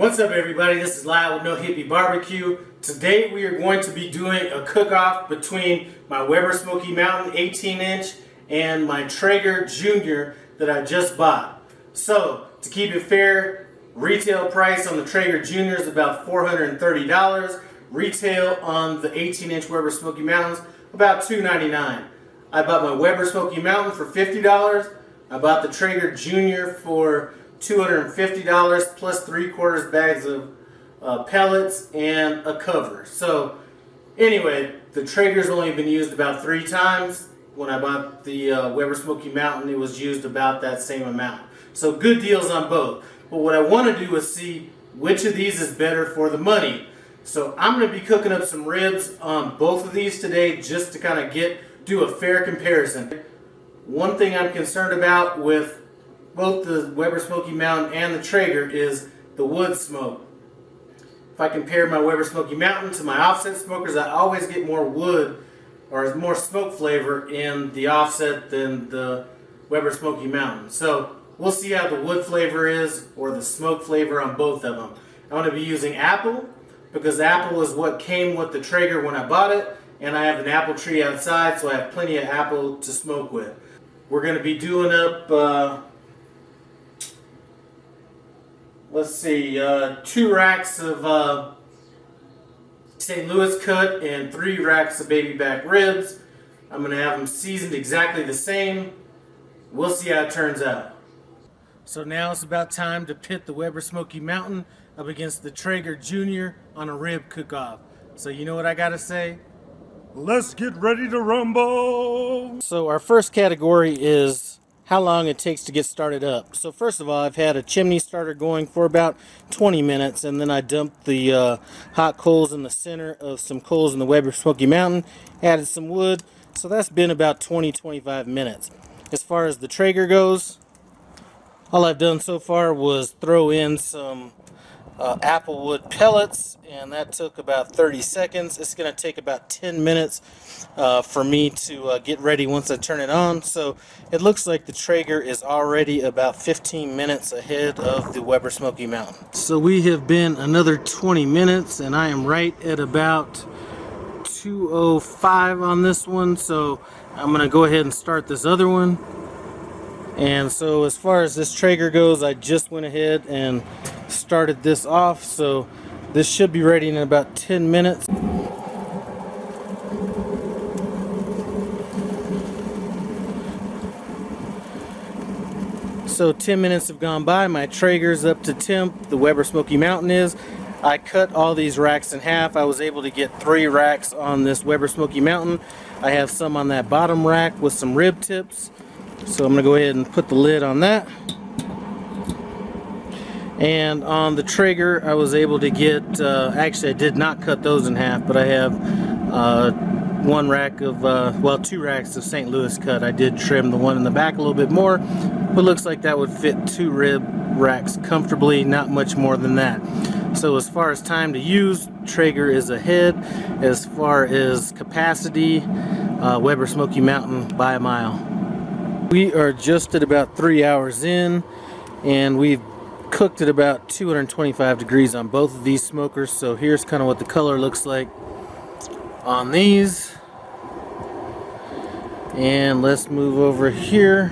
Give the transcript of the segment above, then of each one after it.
What's up, everybody? This is Lyle with No Hippie Barbecue. Today we are going to be doing a cook-off between my Weber Smokey Mountain 18-inch and my Traeger Junior that I just bought. So, to keep it fair, retail price on the Traeger Junior is about $430. Retail on the 18-inch Weber Smokey Mountains about $299. I bought my Weber Smokey Mountain for $50. I bought the Traeger Junior for $250 plus 3/4 bags of pellets and a cover. So anyway, the Traeger's only been used about 3 times. When I bought the Weber Smokey Mountain, it was used about that same amount. So good deals on both. But what I want to do is see which of these is better for the money. So I'm going to be cooking up some ribs on both of these today just to kind of do a fair comparison. One thing I'm concerned about with both the Weber Smokey Mountain and the Traeger is the wood smoke. If I compare my Weber Smokey Mountain to my offset smokers, I always get more wood or more smoke flavor in the offset than the Weber Smokey Mountain. So we'll see how the wood flavor is or the smoke flavor on both of them. I'm going to be using apple because apple is what came with the Traeger when I bought it, and I have an apple tree outside, so I have plenty of apple to smoke with. We're going to be doing up let's see, 2 racks of St. Louis cut and 3 racks of baby back ribs. I'm going to have them seasoned exactly the same. We'll see how it turns out. So now it's about time to pit the Weber Smokey Mountain up against the Traeger Junior on a rib cook-off. So you know what I got to say? Let's get ready to rumble! So our first category is how long it takes to get started up. So first of all, I've had a chimney starter going for about 20 minutes, and then I dumped the hot coals in the center of some coals in the Weber Smokey Mountain, added some wood, so that's been about 20-25 minutes. As far as the Traeger goes, all I've done so far was throw in some applewood pellets, and that took about 30 seconds. It's going to take about 10 minutes for me to get ready once I turn it on. So it looks like the Traeger is already about 15 minutes ahead of the Weber Smokey Mountain. So we have been another 20 minutes, and I am right at about 2:05 on this one. So I'm going to go ahead and start this other one. And so as far as this Traeger goes, I just went ahead and started this off, so this should be ready in about 10 minutes. So 10 minutes have gone by. My Traeger's up to temp. The Weber Smokey Mountain is. I cut all these racks in half. I was able to get 3 racks on this Weber Smokey Mountain. I have some on that bottom rack with some rib tips. So I'm going to go ahead and put the lid on that. And on the Traeger, I was able to get, actually I did not cut those in half, but I have 1 rack of, well, 2 racks of St. Louis cut. I did trim the one in the back a little bit more, but looks like that would fit 2 rib racks comfortably, not much more than that. So as far as time to use, Traeger is ahead. As far as capacity, Weber Smokey Mountain by a mile. We are just at about 3 hours in, and we've cooked at about 225 degrees on both of these smokers. So here's kind of what the color looks like on these. And let's move over here.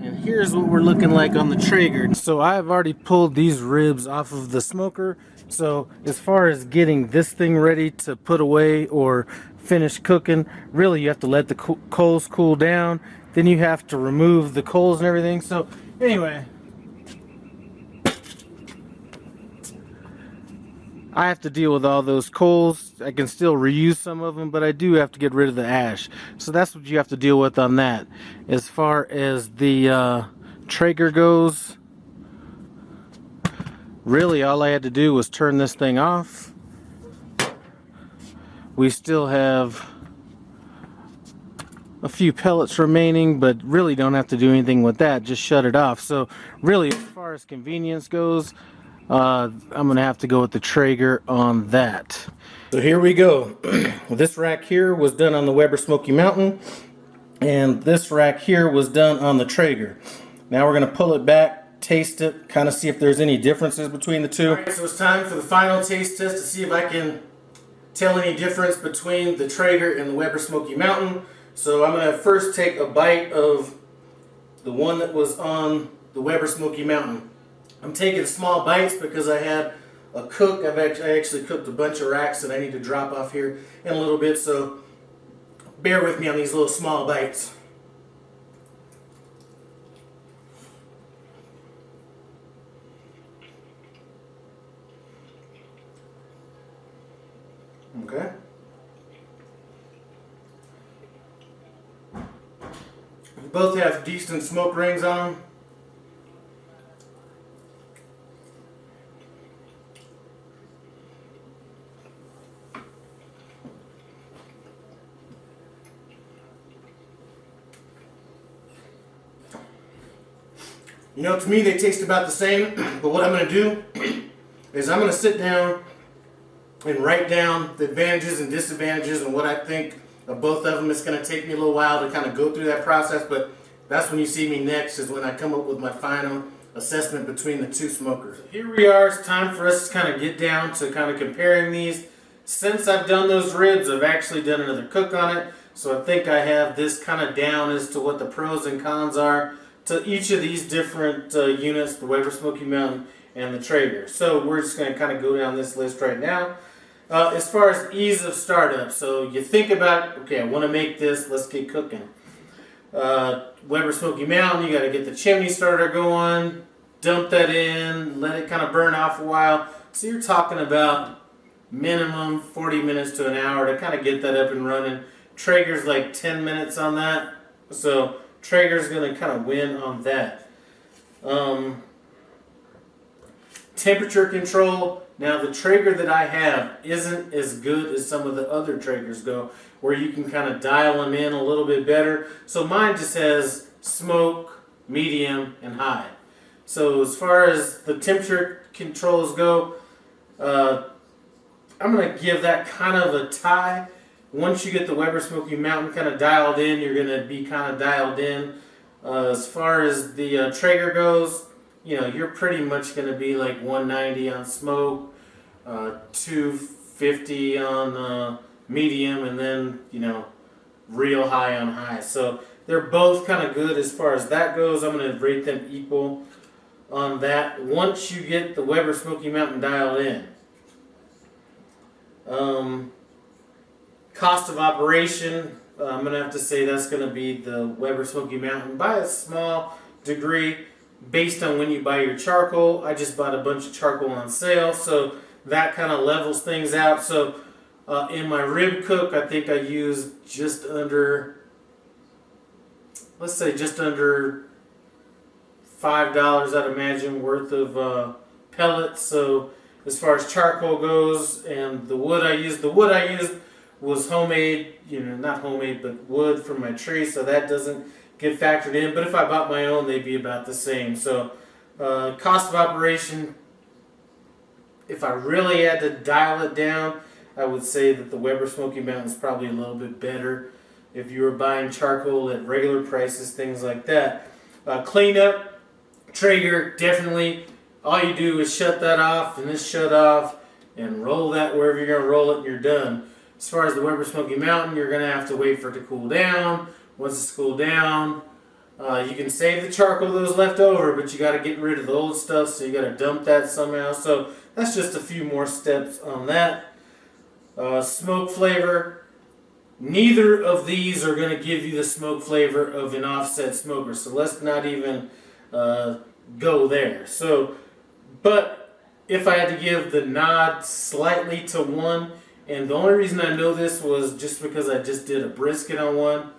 And here's what we're looking like on the Traeger. So I've already pulled these ribs off of the smoker. So as far as getting this thing ready to put away or finish cooking, really you have to let the coals cool down, then you have to remove the coals and everything. So anyway, I have to deal with all those coals. I can still reuse some of them, but I do have to get rid of the ash. So that's what you have to deal with on that. As far as the Traeger goes, really all I had to do was turn this thing off. We still have a few pellets remaining, but really don't have to do anything with that, just shut it off. So really, as far as convenience goes, I'm gonna have to go with the Traeger on that. So here we go. This rack here was done on the Weber Smokey Mountain, and this rack here was done on the Traeger. Now we're gonna pull it back taste it, kind of see if there's any differences between the two. Alright, so it's time for the final taste test to see if I can tell any difference between the Traeger and the Weber Smokey Mountain. So I'm going to first take a bite of the one that was on the Weber Smokey Mountain. I'm taking small bites because I had a cook. I actually cooked a bunch of racks that I need to drop off here in a little bit, so bear with me on these little small bites. Okay. Both have decent smoke rings on them. You know, to me they taste about the same, but what I'm going to do is I'm going to sit down and write down the advantages and disadvantages and what I think of both of them. It's going to take me a little while to kind of go through that process, but that's when you see me next, is when I come up with my final assessment between the two smokers. Here we are. It's time for us to kind of get down to kind of comparing these. Since I've done those ribs, I've actually done another cook on it, so I think I have this kind of down as to what the pros and cons are to each of these different units, the Weber Smokey Mountain and the Traeger. So we're just going to kind of go down this list right now. As far as ease of startup, so you think about, okay, I want to make this, let's get cooking. Weber Smokey Mountain, you got to get the chimney starter going, dump that in, let it kind of burn off a while. So you're talking about minimum 40 minutes to an hour to kind of get that up and running. Traeger's like 10 minutes on that, so Traeger's going to kind of win on that. Temperature control. Now the Traeger that I have isn't as good as some of the other Traegers go, where you can kind of dial them in a little bit better. So mine just has smoke, medium, and high. So as far as the temperature controls go, I'm going to give that kind of a tie. Once you get the Weber Smokey Mountain kind of dialed in, you're going to be kind of dialed in. As far as the Traeger goes, you know, you're pretty much going to be like 190 on smoke, 250 on medium, and then, you know, real high on high. So they're both kind of good as far as that goes. I'm going to rate them equal on that once you get the Weber Smokey Mountain dialed in. Cost of operation, I'm going to have to say that's going to be the Weber Smokey Mountain by a small degree based on when you buy your charcoal. I just bought a bunch of charcoal on sale, so that kind of levels things out. So in my rib cook, I think I used just under, let's say just under $5, I'd imagine, worth of pellets. So as far as charcoal goes, and the wood I used was homemade, you know, not homemade, but wood from my tree, so that doesn't get factored in. But if I bought my own, they'd be about the same. So cost of operation, if I really had to dial it down, I would say that the Weber Smokey Mountain is probably a little bit better if you were buying charcoal at regular prices, things like that. Cleanup, Traeger, definitely. All you do is shut that off and this shut off and roll that wherever you're going to roll it and you're done. As far as the Weber Smokey Mountain, you're going to have to wait for it to cool down. Once it's cooled down, you can save the charcoal that was left over, but you got to get rid of the old stuff, so you got to dump that somehow. So that's just a few more steps on that. Smoke flavor. Neither of these are going to give you the smoke flavor of an offset smoker, so let's not even go there. So, but if I had to give the nod slightly to one, and the only reason I know this was just because I just did a brisket on one.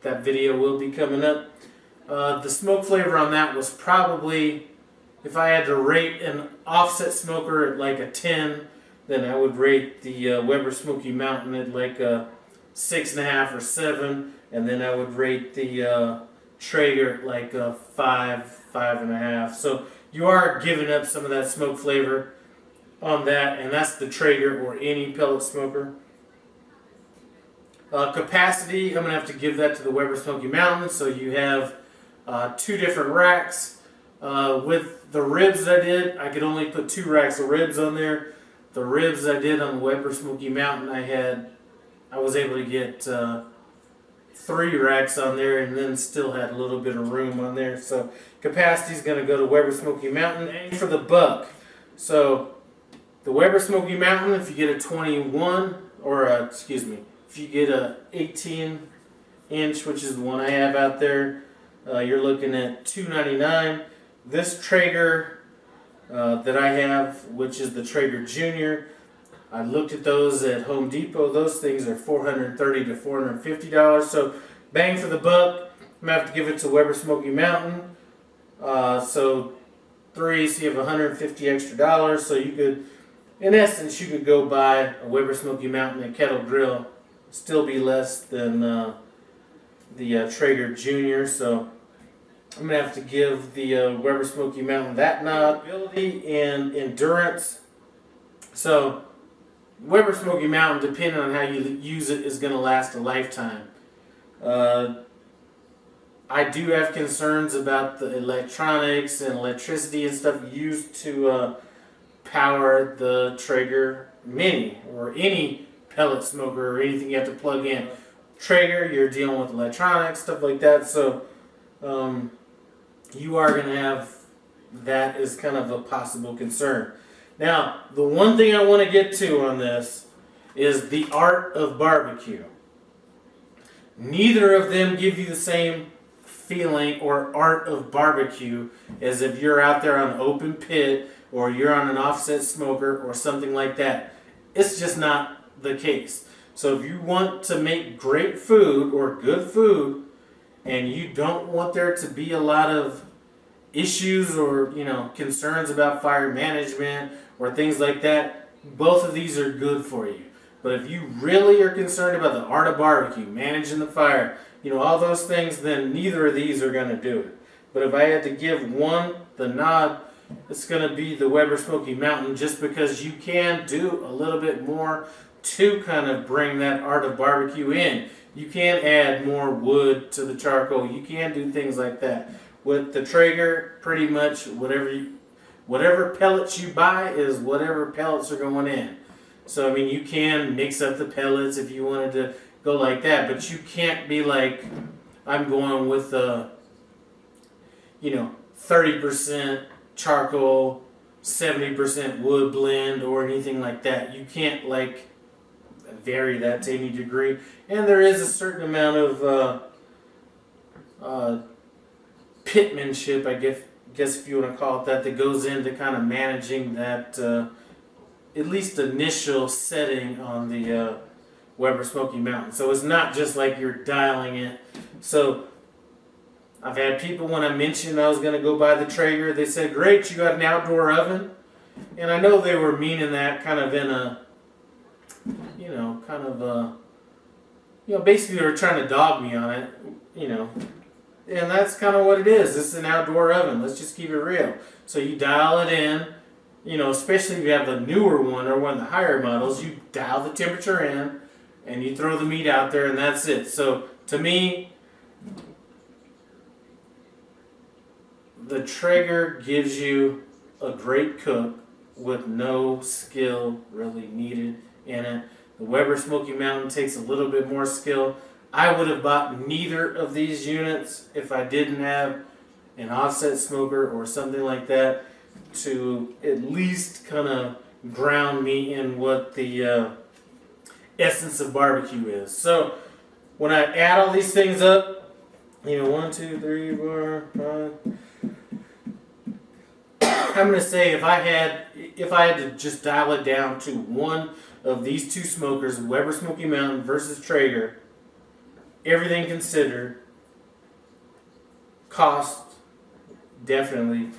That video will be coming up. The smoke flavor on that was probably, if I had to rate an offset smoker at like a 10, then I would rate the Weber Smokey Mountain at like a 6.5 or 7, and then I would rate the Traeger at like a 5, 5.5. So you are giving up some of that smoke flavor on that, and that's the Traeger or any pellet smoker. Capacity, I'm going to have to give that to the Weber Smokey Mountain. So you have 2 different racks. With the ribs that I did, I could only put 2 racks of ribs on there. The ribs I did on the Weber Smokey Mountain, I was able to get 3 racks on there, and then still had a little bit of room on there. So capacity is going to go to Weber Smokey Mountain. And for the buck, so the Weber Smokey Mountain, if you get a 21, or if you get a 18 inch, which is the one I have out there, you're looking at $2.99. This Traeger that I have, which is the Traeger Junior, I looked at those at Home Depot. Those things are $430 to $450. So bang for the buck. I'm gonna have to give it to Weber Smokey Mountain. So 3, so you have $150 extra dollars. So you could, in essence, you could go buy a Weber Smokey Mountain and kettle grill, still be less than the Traeger Junior. So I'm going to have to give the Weber Smokey Mountain that nod. Ability and endurance. So Weber Smokey Mountain, depending on how you use it, is going to last a lifetime. I do have concerns about the electronics and electricity and stuff used to power the Traeger Mini or any pellet smoker or anything you have to plug in. Traeger, you're dealing with electronics, stuff like that. So you are going to have that as kind of a possible concern. Now, the one thing I want to get to on this is the art of barbecue. Neither of them give you the same feeling or art of barbecue as if you're out there on an open pit or you're on an offset smoker or something like that. It's just not the case. So if you want to make great food or good food, and you don't want there to be a lot of issues or concerns about fire management or things like that, both of these are good for you. But if you really are concerned about the art of barbecue, managing the fire, all those things, then neither of these are going to do it. But if I had to give one the nod, it's going to be the Weber Smokey Mountain, just because you can do a little bit more to kind of bring that art of barbecue in. You can add more wood to the charcoal. You can do things like that. With the Traeger, pretty much whatever pellets you buy is whatever pellets are going in. So, you can mix up the pellets if you wanted to go like that, but you can't be like, I'm going with 30% charcoal, 70% wood blend or anything like that. You can't vary that to any degree. And there is a certain amount of pitmanship, I guess if you want to call it that goes into kind of managing that at least initial setting on the Weber Smokey Mountain. So it's not just like you're dialing it. So I've had people, when I mentioned I was going to go buy the Traeger, they said, great, you got an outdoor oven. And I know they were meaning that kind of in a basically they were trying to dog me on it, and that's kind of what it is. It's an outdoor oven. Let's just keep it real. So you dial it in, especially if you have the newer one or one of the higher models, you dial the temperature in and you throw the meat out there and that's it. So to me, the Traeger gives you a great cook with no skill really needed in it. The Weber Smokey Mountain takes a little bit more skill. I would have bought neither of these units if I didn't have an offset smoker or something like that to at least kind of ground me in what the essence of barbecue is. So when I add all these things up, 1, 2, 3, 4, 5. I'm going to say if I had to just dial it down to one of these two smokers, Weber Smokey Mountain versus Traeger, everything considered, cost, definitely,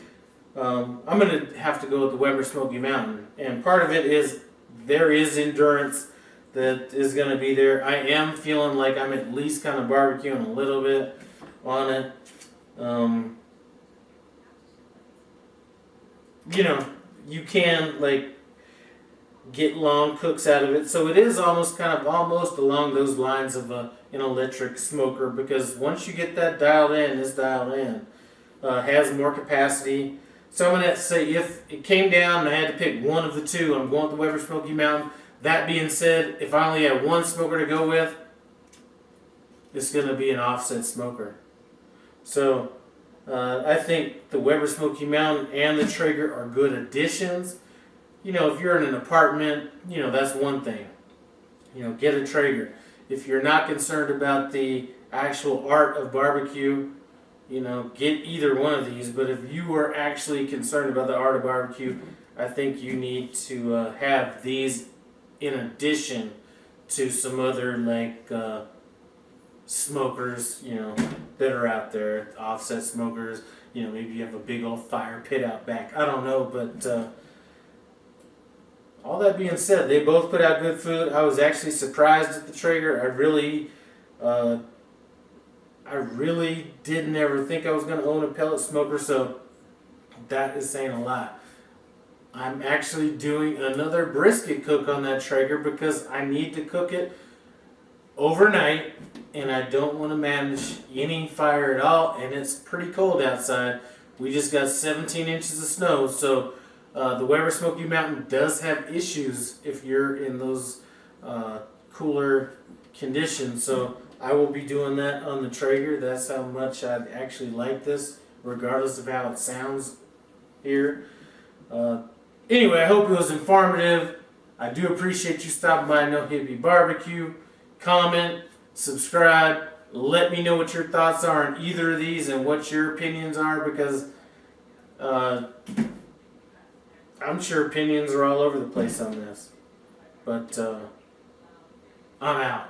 I'm going to have to go with the Weber Smokey Mountain. And part of it is there is endurance that is going to be there. I am feeling like I'm at least kind of barbecuing a little bit on it. You can get long cooks out of it. So it is almost along those lines of an electric smoker, because once you get that dialed in, it's dialed in. has more capacity. So I'm going to say if it came down and I had to pick one of the two, I'm going with the Weber Smokey Mountain. That being said, if I only have one smoker to go with, it's going to be an offset smoker. So I think the Weber Smokey Mountain and the Traeger are good additions. You know, if you're in an apartment, you know, that's one thing. You know, get a Traeger. If you're not concerned about the actual art of barbecue, you know, get either one of these. But if you are actually concerned about the art of barbecue, I think you need to have these in addition to some other like smokers, you know, that are out there, offset smokers. You know, maybe you have a big old fire pit out back. I don't know, but all that being said, they both put out good food. I was actually surprised at the Traeger. I really didn't ever think I was going to own a pellet smoker, so that is saying a lot. I'm actually doing another brisket cook on that Traeger because I need to cook it overnight, and I don't want to manage any fire at all, and it's pretty cold outside. We just got 17 inches of snow, so the Weber Smokey Mountain does have issues if you're in those cooler conditions, so I will be doing that on the Traeger. That's how much I actually like this, regardless of how it sounds here. Anyway, I hope it was informative. I do appreciate you stopping by No Hippie Barbecue. Comment, subscribe, let me know what your thoughts are on either of these and what your opinions are, because I'm sure opinions are all over the place on this. But I'm out.